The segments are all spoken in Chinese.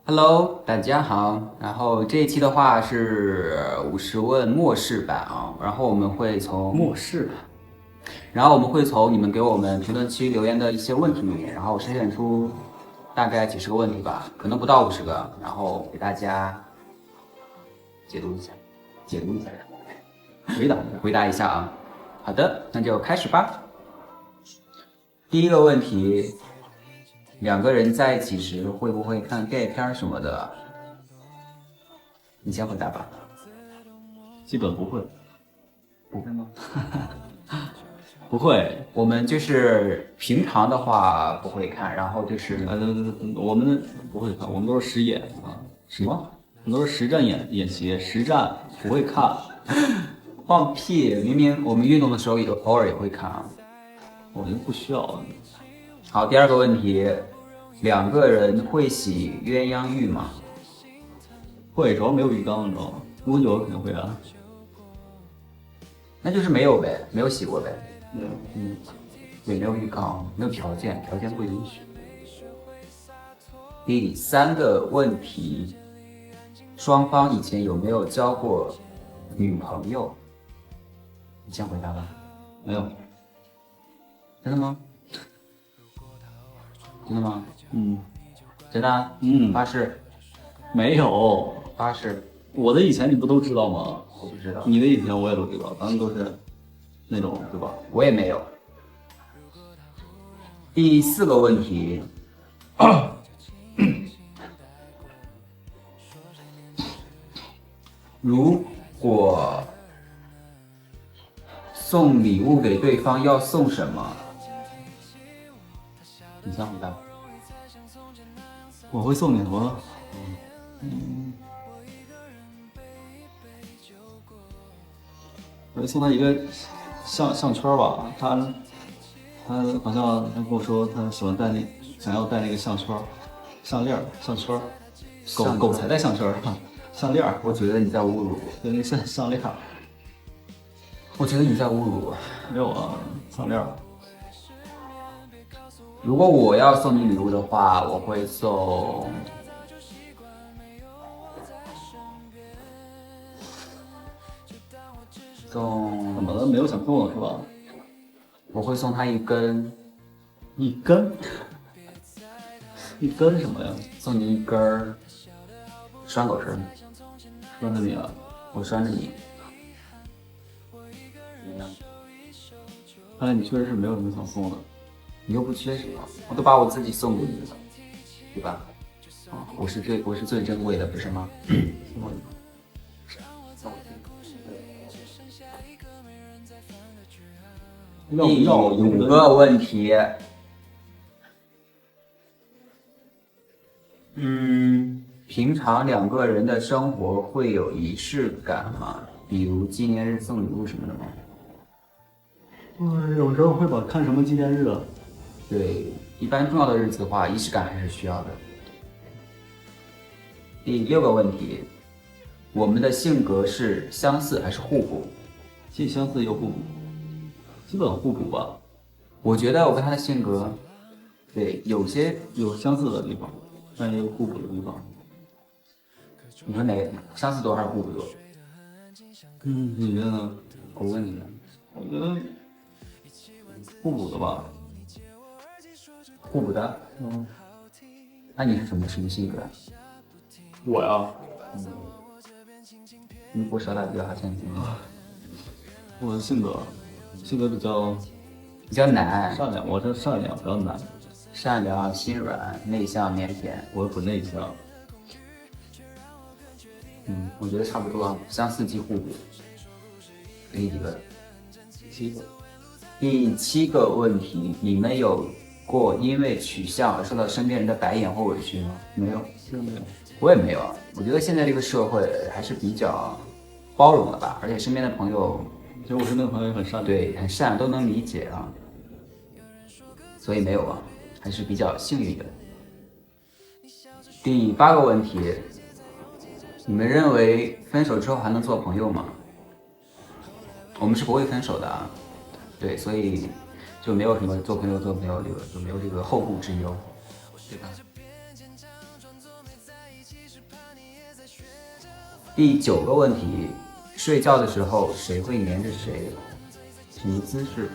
Hello，大家好。然后这一期的话是50问末世版啊，然后我们会从你们给我们评论区留言的一些问题里面，然后筛选出大概几十个问题吧，可能不到50个，然后给大家解读一下，回答一下啊。好的，那就开始吧。第一个问题，两个人在一起时会不会看 gay 片什么的？你先回答吧。基本不会，不会吗？不会。我们就是平常的话不会看，然后就是我们不会看，我们都是实演啊，什么我们都是实战演习，实战不会看。放屁！明明我们运动的时候偶尔也会看啊。我觉得不需要。好，第二个问题，两个人会洗鸳鸯浴吗？会，主要没有浴缸，你知道吗？如果有肯定会啊。那就是没有呗，没有洗过呗。也没有浴缸，没有条件，条件不允许。第三个问题，双方以前有没有交过女朋友？你先回答吧。没有。真的吗？真的吗？嗯真的啊？发誓。没有。发誓。我的以前你不都知道吗？我不知道。你的以前我也都知道，咱们都是那种，对吧？我也没有。第四个问题，如果送礼物给对方要送什么？你先回答。我会送你什么？我会送他一个项圈吧，他好像他跟我说他喜欢戴想要戴那个项圈，项链项圈，狗才戴项圈项链。我觉得你在侮辱我。对，那项链。我觉得你在侮辱我。没有啊，项链。如果我要送你礼物的话，我会送怎么了？没有想送的是吧？我会送他一根一根什么呀？送你一根儿拴狗绳。拴着你啊？我拴着你。看来你确实是没有什么想送的。你又不缺什么，我都把我自己送给你了，对吧？我是最珍贵的，不是吗？第五个问题，平常两个人的生活会有仪式感吗？比如纪念日送礼物什么的吗？有时候会看什么纪念日啊？对，一般重要的日子的话，仪式感还是需要的。第六个问题，我们的性格是相似还是互补？既相似又互补，基本互补吧。我觉得我跟他的性格，对，有些有相似的地方，但也有互补的地方。你说哪个相似多还是互补多？你觉得呢？我问你呢。我觉得互补的吧。互补的。那你是什么性格啊？我呀，你不说他比较好像你我的性格比较难，善良，我是善良，比较难。善良、心软、内向、腼腆。我不内向。我觉得差不多啊，相似即互补。给你几个？7个。第七个问题，你们有过因为取向而受到身边人的白眼或委屈吗？没有，真的没有。我也没有啊。我觉得现在这个社会还是比较包容的吧，而且身边的朋友，其实我身边的朋友也很善良。对，很善良，都能理解啊。所以没有啊，还是比较幸运的。第八个问题，你们认为分手之后还能做朋友吗？我们是不会分手的啊。对，所以就没有什么做朋友这个，就没有这个后顾之忧，对吧？第9个问题，睡觉的时候谁会黏着谁？什么姿势？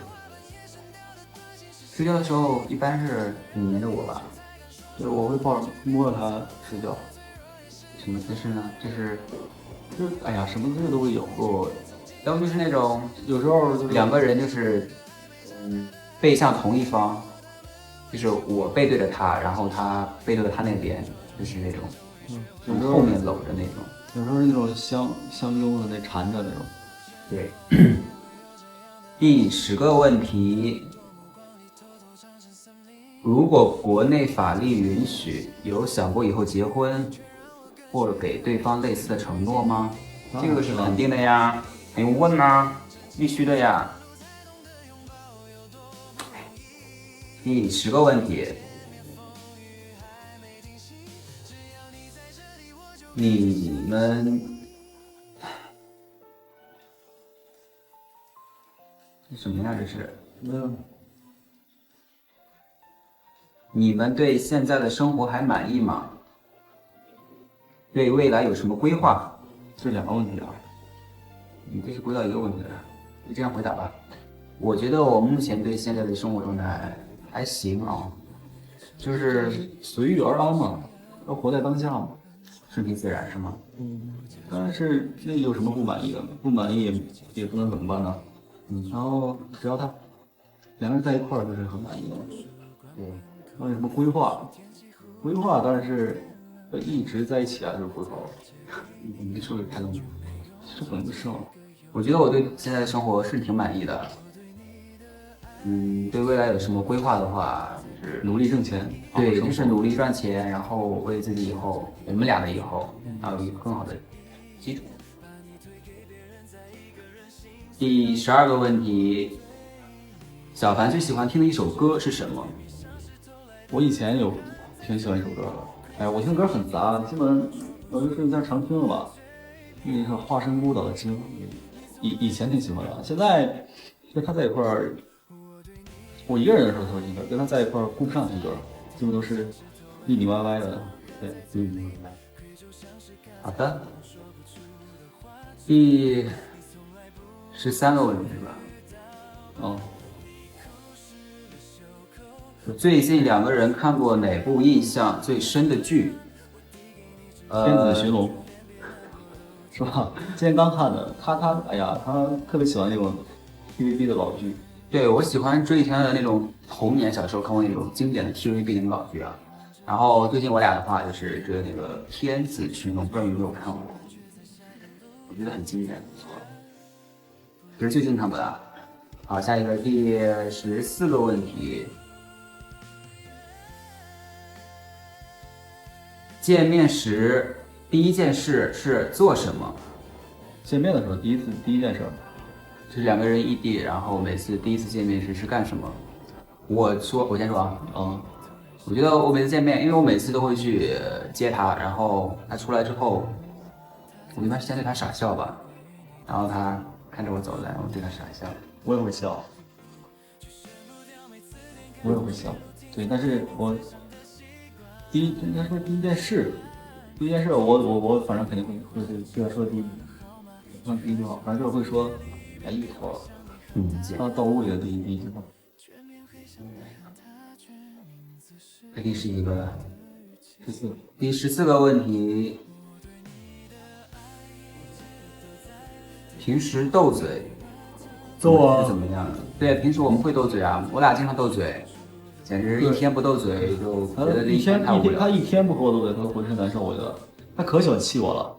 睡觉的时候一般是你黏着我吧？对，我会抱着摸着他睡觉。什么姿势呢？就是哎呀，什么姿势都会有。要不就是那种有时候就是两个人就是背向同一方，就是我背对着他，然后他背对着他那边，就是那种从后面搂着那种。有时候是那种相拥的那缠着那种。对。第10个问题，如果国内法律允许，有想过以后结婚或者给对方类似的承诺吗？这个是肯定的呀，不用问啊，必须的呀。第10个问题，你们什么呀？这是你们对现在的生活还满意吗？对未来有什么规划？这2个问题啊。你这是归到一个问题了，你这样回答吧。我觉得我目前对现在的生活状态还行啊，就是随遇而安嘛，要活在当下嘛，顺其自然是吗？但是这有什么不满意的？不满意也不能怎么办呢？然后只要他2个人在一块儿就是很满意的。对。还有什么规划？规划当然是一直在一起啊，就是规划。你说的太笼统，这可能就是。我觉得我对现在的生活是挺满意的。对未来有什么规划的话，就是努力挣钱。对，就是努力赚钱，然后为自己以后，我们俩的以后，有一个更好的基础。第12个问题，小凡最喜欢听的一首歌是什么？我以前有挺喜欢一首歌的。哎，我听歌很杂，基本我就是在常听了吧。那个化身孤岛的鲸，以前挺喜欢的，现在跟他在一块儿，我一个人的时候才会听歌，跟他在一块儿顾不上听歌，基本都是腻腻歪歪的。对，好的。第13个问题吧。最近2个人看过哪部印象最深的剧？天子寻龙。是吧？今天刚看的，他哎呀，他特别喜欢那种 TVB 的老剧。对，我喜欢追以前的那种童年小时候看过那种经典的 TVB 那种老剧啊。然后最近我俩的话就是追那个《天子寻龙》，不知道你有没有看过？我觉得很经典，不错。可是最近看不到。好，下一个第14个问题。见面时第一件事是做什么？见面的时候第一件事，就是2个人异地，然后每次第一次见面时是干什么？我先说啊。我觉得我每次见面，因为我每次都会去接他，然后他出来之后，我一般先对他傻笑吧，然后他看着我走来，我对他傻笑。我也会笑。对，但是我应该说第一件事，我反正肯定会对他说第一句话，反正就是会说，哎，一头，到屋里的第一句话。第11个，14。第14个问题，平时斗嘴，是怎么样的？对，平时我们会斗嘴啊，我俩经常斗嘴，简直一天不斗嘴就觉得这一天太无聊。他一天不和我斗嘴，他浑身难受。我觉得他可喜欢气我了，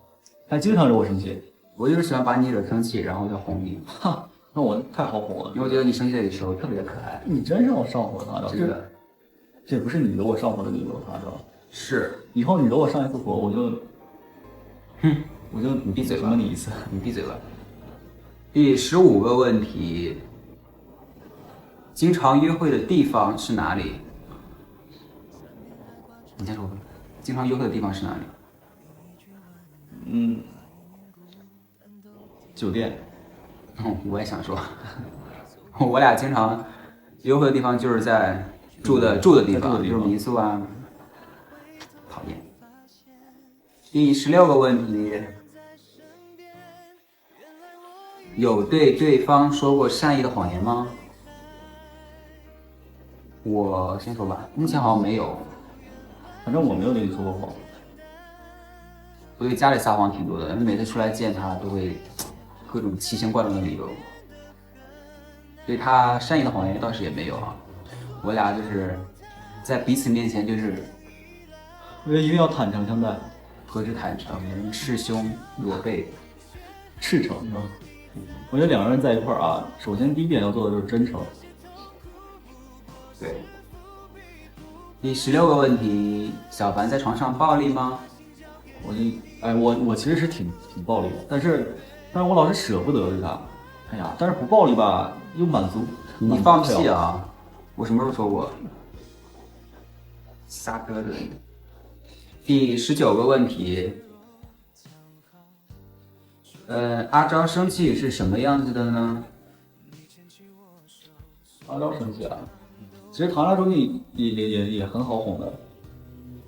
他经常惹我生气。我就是喜欢把你惹生气，然后就哄你。哈，那我太好哄了。因为我觉得你生气的时候特别的可爱。你真让我上火了，真的。这不是你惹我上火的，你惹我发烧。是。以后你惹我上一次火，我就你闭嘴吧。什么你意思？你闭嘴吧。第15个问题，经常约会的地方是哪里？你先说吧。经常约会的地方是哪里？酒店。我也想说，我俩经常约会的地方就是在住的地方，就是民宿啊。讨厌。第16个问题，有对对方说过善意的谎言吗？我先说吧，目前好像没有。反正我没有对你说过谎。我对家里撒谎挺多的，因为每次出来见他都会各种奇形怪状的理由。对他善意的谎言倒是也没有啊。我俩就是在彼此面前就是我觉得一定要坦诚相待，何止坦诚，赤胸裸背，赤诚是吧？我觉得两个人在一块儿啊，首先第一点要做的就是真诚。对。第16个问题，小凡在床上暴力吗？我其实是挺暴力的，但是我老是舍不得对他。哎呀，但是不暴力吧，又满足。你放屁啊！我什么时候说过？撒鸽子。第19个问题，阿昭生气是什么样子的呢？阿昭生气啊，其实唐家生气也很好哄的。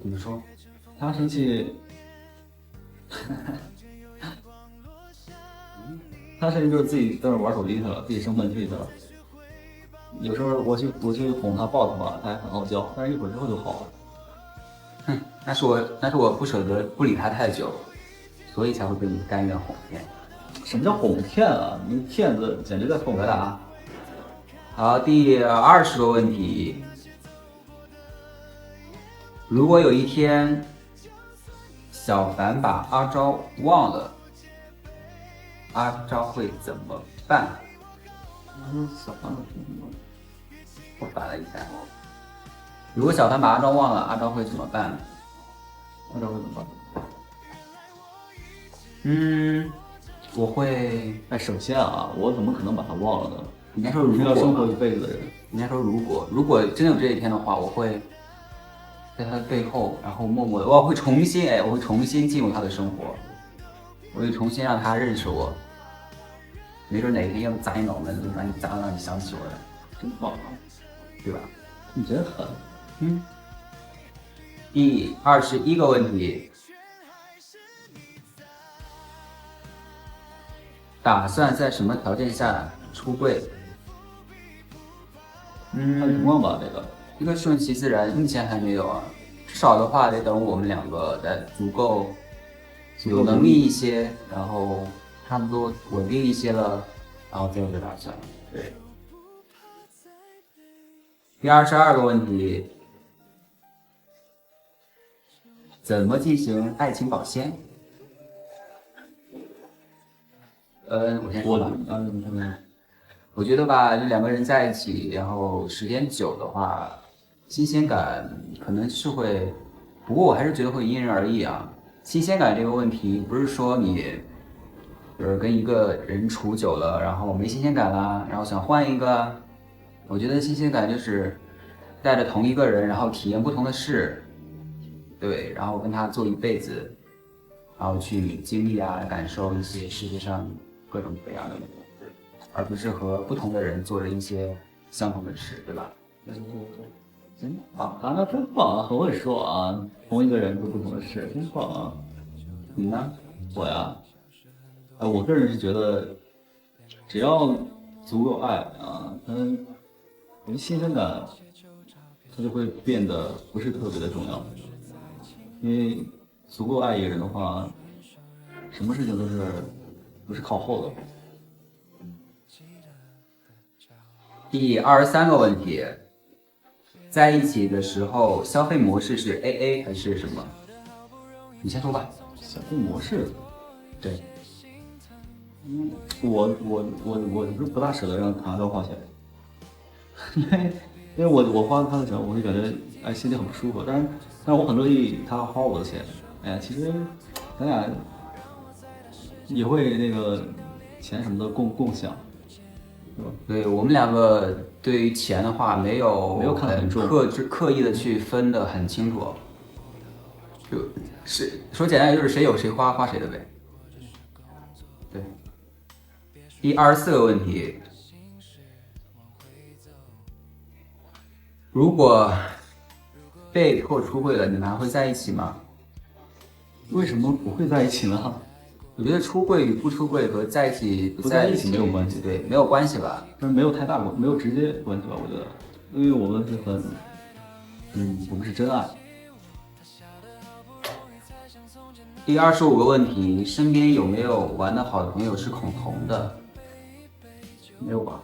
怎么说？他生气，他生气就是自己在那玩手机去了，自己生闷气去了。有时候我去哄他抱他吧，他还很傲娇，但是一会儿之后就好了。哼，那是我不舍得不理他太久，所以才会被你甘愿哄骗。什么叫哄骗啊？你骗子简直在哄他啊！好，第20个问题，如果有一天小凡把阿昭忘了，阿昭会怎么办？小凡我反了一下，如果小凡把阿昭忘了，阿昭会怎么办？阿昭会怎么办？我会。首先啊，我怎么可能把他忘了呢？应该说如果要生活一辈子的人。应该说如果真的有这一天的话，我会在他的背后，然后默默的，我会重新进入他的生活，我会重新让他认识我。没准哪天要砸你脑门子，把你砸到让你想起我来，真棒啊，对吧？你真狠。第21个问题，打算在什么条件下出柜？看情况吧，这个一个顺其自然，目前还没有啊，至少的话得等我们两个的足够有能力一些，然后差不多稳定一些了，然后再有打算。对。第22个问题，怎么进行爱情保鲜？我先说吧。我觉得吧，就两个人在一起，然后时间久的话，新鲜感可能是会，不过我还是觉得会因人而异啊。新鲜感这个问题，不是说你就是跟一个人处久了，然后没新鲜感啦，然后想换一个。我觉得新鲜感就是带着同一个人，然后体验不同的事，对，然后跟他做一辈子，然后去经历啊，感受一些世界上各种各样的。而不是和不同的人做着一些相同的事，对吧？真棒啊，那真棒啊，很会说啊，同一个人做不同的事，真棒啊。你呢？我呀，我个人是觉得，只要足够爱啊，人新鲜感，它就会变得不是特别的重要。因为足够爱一个人的话，什么事情都是靠后的。第23个问题，在一起的时候，消费模式是 AA 还是什么？你先说吧。消费模式，对，我是不大舍得让唐家花钱，因为我花他的钱，我会感觉心里很不舒服，但是我很乐意他花我的钱。哎呀，其实咱俩也会那个钱什么的共享。对，我们两个对于钱的话，没有看得很重，刻意的去分得很清楚，就是说简单就是谁有谁花谁的呗。对。第24个问题，如果被迫出柜了，你们还会在一起吗？为什么不会在一起呢？我觉得出柜与不出柜和在一起不在一起没有关系，对，没有关系吧？但是没有太大关，没有直接关系吧？我觉得，因为我们是很，我们是真爱。第25个问题，身边有没有玩得好的朋友是恐同的？没有吧？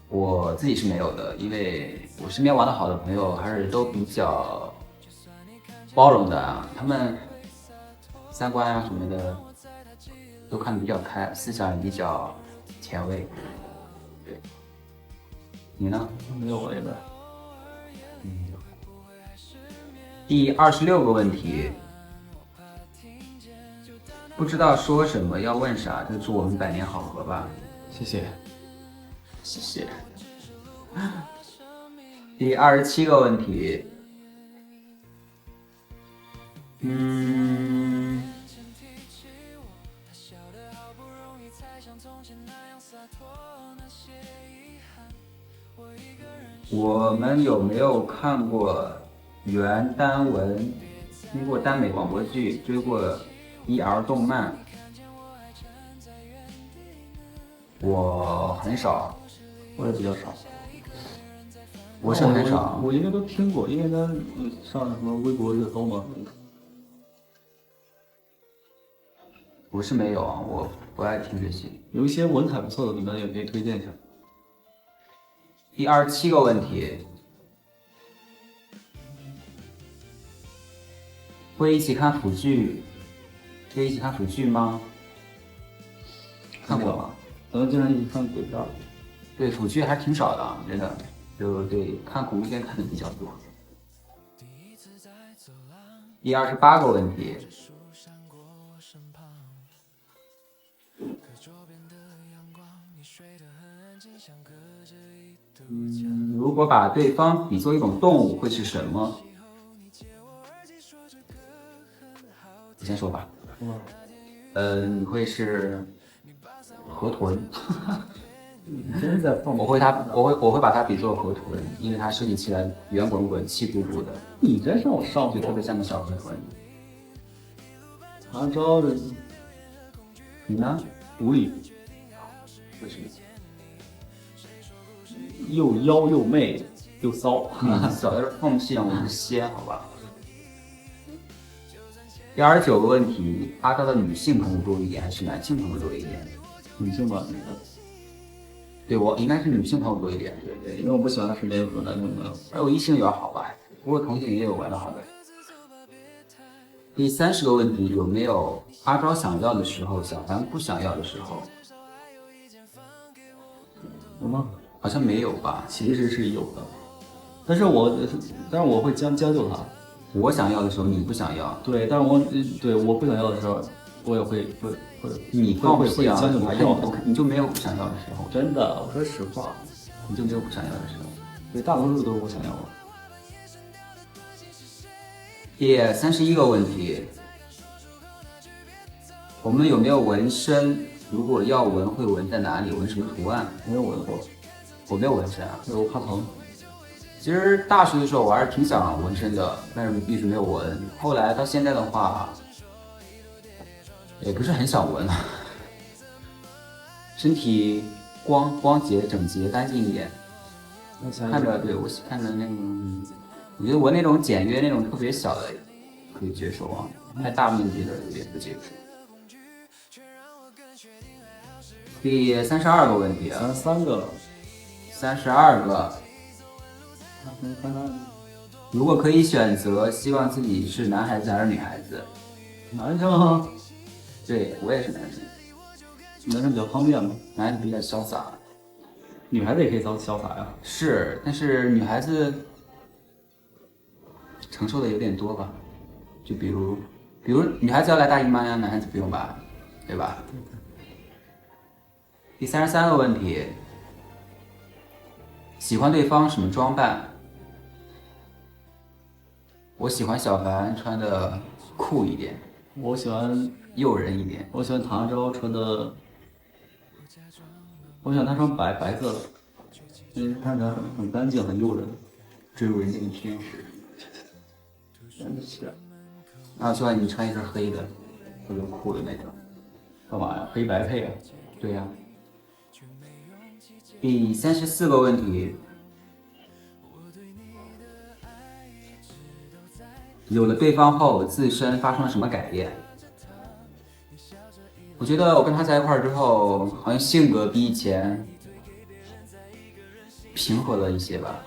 我自己是没有的，因为我身边玩得好的朋友还是都比较包容的啊，他们三观啊什么的都看得比较开，思想也比较前卫。对，你呢？没有我这边。第26个问题，不知道说什么要问啥，就祝我们百年好合吧。谢谢。谢谢。第27个问题，我们有没有看过原耽文，听过耽美广播剧，追过 BL 动漫？我很少，我也比较少。我是很少。我应该都听过，因为他上什么微博热搜嘛。我是没有啊，我不爱听这些。有一些文采不错的，你们也可以推荐一下。第27个问题，会一起看腐剧？会一起看腐剧吗？看过吗？咱们经常一起看鬼片。对，腐剧还挺少的啊，真的。就对，看恐怖片看的比较多。第28个问题，如果把对方比作一种动物，会是什么？你先说吧。你会是河豚。真的放我会把它比作河豚，因为它设计起来圆滚滚、气鼓鼓的，你这让我上就特别像个小河豚。唐朝的，你呢？无理，为什么？又妖又媚又骚。少在这缝隙让我们歇，好吧？第29个问题，阿昭的女性朋友多一点还是男性朋友多一点？女性吧，对，我应该是女性朋友多一点。对，因为我不喜欢他身边有男性朋友。而我异性缘好吧，不过同性也有玩的好的。第30个问题，有没有阿昭想要的时候，小凡不想要的时候？有吗？好像没有吧？其实是有的，但是我会将就他。我想要的时候你不想要，对，但是我不想要的时候，我也会你放会屁啊！将就他要的。你就没有不想要的时候，真的，我说实话，你就没有不想要的时候。对，大多数都是我想要的。第31个问题，我们有没有纹身？如果要纹，会纹在哪里？纹什么图案？没有纹过，我没有纹身啊，因为我怕疼。其实大学的时候我还是挺想纹身的，但是一直没有纹。后来到现在的话，也不是很想纹了。身体光洁、整洁、干净一点，看着对我看着那种，我觉得纹那种简约、那种特别小的可以接受啊，太大面积的有点不接受。第32个问题啊，3个了，32个。如果可以选择，希望自己是男孩子还是女孩子？男生啊。对，我也是男生。男生比较方便嘛，男孩子比较潇洒，女孩子也可以潇洒呀。是，但是女孩子承受的有点多吧？就比如女孩子要来大姨妈呀，男孩子不用吧？对吧？第33个问题，喜欢对方什么装扮？我喜欢小凡穿的酷一点，我喜欢诱人一点。我喜欢唐昭穿的，我喜欢他穿白色的，因为看起来很干净，很诱人，追逐人间的天使。真的是。然后喜欢你穿一身黑的，特别酷的那种。干嘛呀？黑白配啊？对呀、第34个问题，有了对方后，自身发生了什么改变？我觉得我跟他在一块儿之后，好像性格比以前平和了一些吧。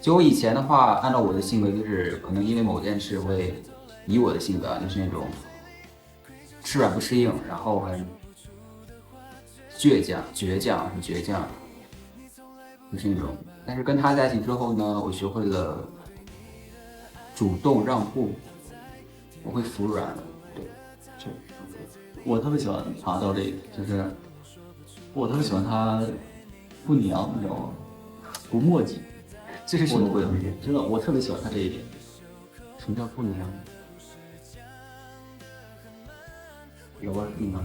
就我以前的话，按照我的性格，就是可能因为某件事会以我的性格，就是那种吃软不吃硬，然后很倔强，就是那种。但是跟他在一起之后呢，我学会了主动让步，我会服软。对，我特别喜欢达到这个，就是我特别喜欢他不娘，你知道吗？不墨迹。这是什么鬼东西？真的，我特别喜欢他这一点。什么叫不娘？有啊，不娘，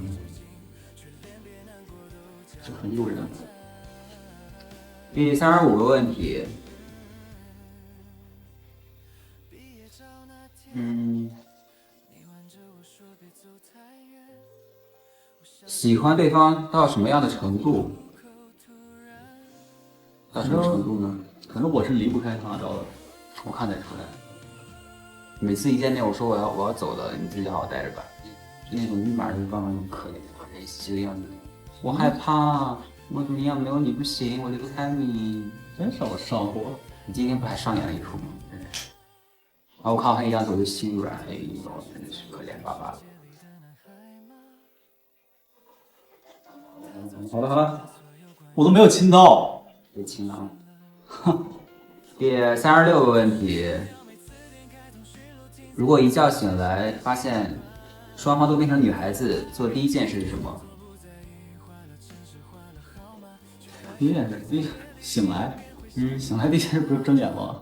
就很诱人。第35个问题，喜欢对方到什么样的程度？到什么程度呢？可能我是离不开他，知道的。我看得出来。每次一见面，我说我要走了，你自己好好待着吧。就那种立马就放那种可怜兮的样子。我害怕，我怎么样？没有你不行，我离不开你。真让我上火。你今天不还上演了一出吗？真是。然后我看到他一样子，我就心软，哎呦，真的是可怜巴巴的。好了好了，我都没有亲到。别亲了啊！第36个问题，如果一觉醒来发现双方都变成女孩子，做第一件事是什么？第一件事，醒来，醒来第一件事不是睁眼吗？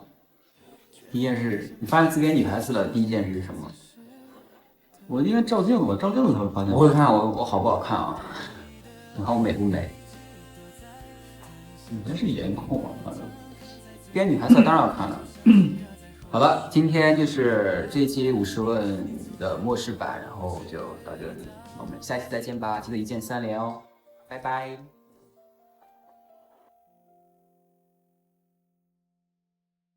第一件事，你发现自己变女孩子了，第一件事是什么？我应该照镜子，照镜子才会发现。我会看我好不好看啊，我看我美不美。你真是颜控啊，反正。变女孩子当然要看了。好了，今天就是这一期50问的末世版，然后就到这里，我们下期再见吧，记得一键3连哦，拜拜。